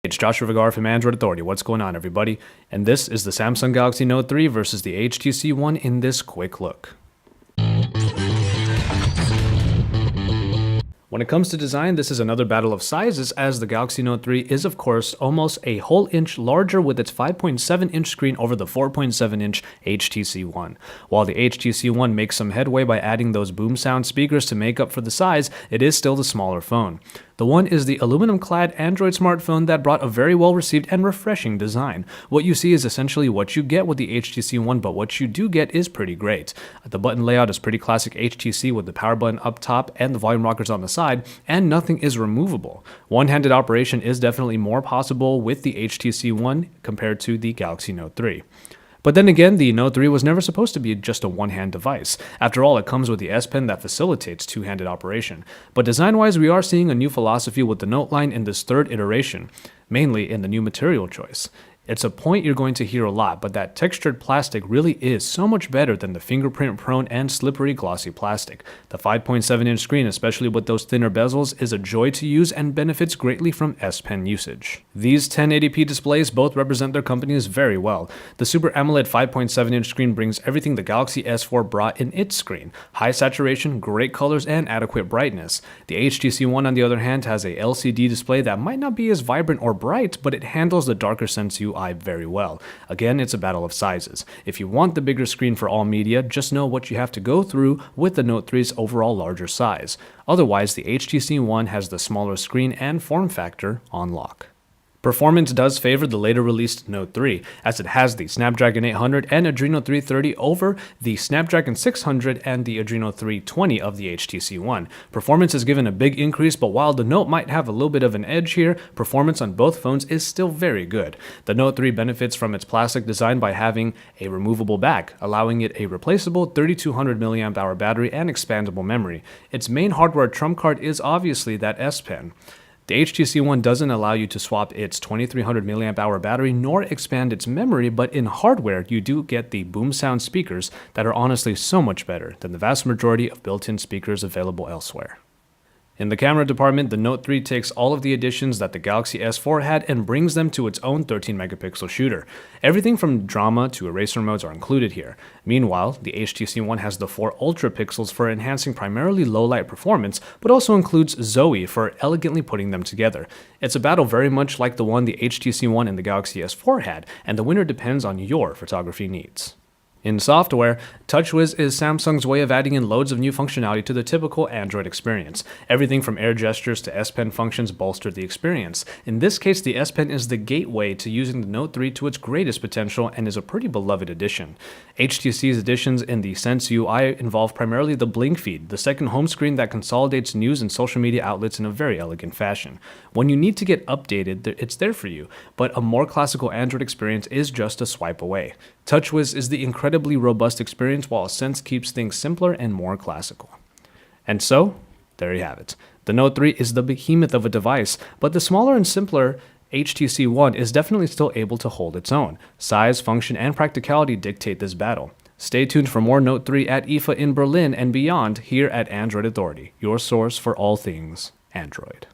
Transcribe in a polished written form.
It's Joshua Vergara from Android Authority. What's going on, everybody? And this is the Samsung Galaxy Note 3 versus the HTC One in this quick look. When it comes to design, this is another battle of sizes, as the Galaxy Note 3 is of course almost a whole inch larger with its 5.7-inch screen over the 4.7-inch HTC One. While the HTC One makes some headway by adding those boom sound speakers to make up for the size, it is still the smaller phone. The One is the aluminum-clad Android smartphone that brought a very well-received and refreshing design. What you see is essentially what you get with the HTC One, but what you do get is pretty great. The button layout is pretty classic HTC with the power button up top and the volume rockers on the side, and nothing is removable. One-handed operation is definitely more possible with the HTC One compared to the Galaxy Note 3. But then again, the Note 3 was never supposed to be just a one-hand device. After all, it comes with the S Pen that facilitates two-handed operation. But design-wise, we are seeing a new philosophy with the Note line in this third iteration, mainly in the new material choice. It's a point you're going to hear a lot, but that textured plastic really is so much better than the fingerprint-prone and slippery glossy plastic. The 5.7-inch screen, especially with those thinner bezels, is a joy to use and benefits greatly from S Pen usage. These 1080p displays both represent their companies very well. The Super AMOLED 5.7-inch screen brings everything the Galaxy S4 brought in its screen: high saturation, great colors, and adequate brightness. The HTC One, on the other hand, has a LCD display that might not be as vibrant or bright, but it handles the darker Sense UI very well. Again, it's a battle of sizes. If you want the bigger screen for all media, just know what you have to go through with the Note 3's overall larger size. Otherwise, the HTC One has the smaller screen and form factor on lock. Performance does favor the later released Note 3, as it has the Snapdragon 800 and Adreno 330 over the Snapdragon 600 and the Adreno 320 of the HTC One. Performance is given a big increase, but while the Note might have a little bit of an edge here, performance on both phones is still very good. The Note 3 benefits from its plastic design by having a removable back, allowing it a replaceable 3200 mAh battery and expandable memory. Its main hardware trump card is obviously that S Pen. The HTC One doesn't allow you to swap its 2300 mAh battery nor expand its memory, but in hardware you do get the boom sound speakers that are honestly so much better than the vast majority of built-in speakers available elsewhere. In the camera department, the Note 3 takes all of the additions that the Galaxy S4 had and brings them to its own 13-megapixel shooter. Everything from drama to eraser modes are included here. Meanwhile, the HTC One has the 4 Ultra pixels for enhancing primarily low-light performance, but also includes Zoe for elegantly putting them together. It's a battle very much like the one the HTC One and the Galaxy S4 had, and the winner depends on your photography needs. In software, TouchWiz is Samsung's way of adding in loads of new functionality to the typical Android experience. Everything from air gestures to S Pen functions bolster the experience. In this case, the S Pen is the gateway to using the Note 3 to its greatest potential and is a pretty beloved addition. HTC's additions in the Sense UI involve primarily the Blink feed, the second home screen that consolidates news and social media outlets in a very elegant fashion. When you need to get updated, it's there for you, but a more classical Android experience is just a swipe away. TouchWiz is the incredibly robust experience, while Sense keeps things simpler and more classical. And so, there you have it. The Note 3 is the behemoth of a device, but the smaller and simpler HTC One is definitely still able to hold its own. Size, function, and practicality dictate this battle. Stay tuned for more Note 3 at IFA in Berlin and beyond here at Android Authority, your source for all things Android.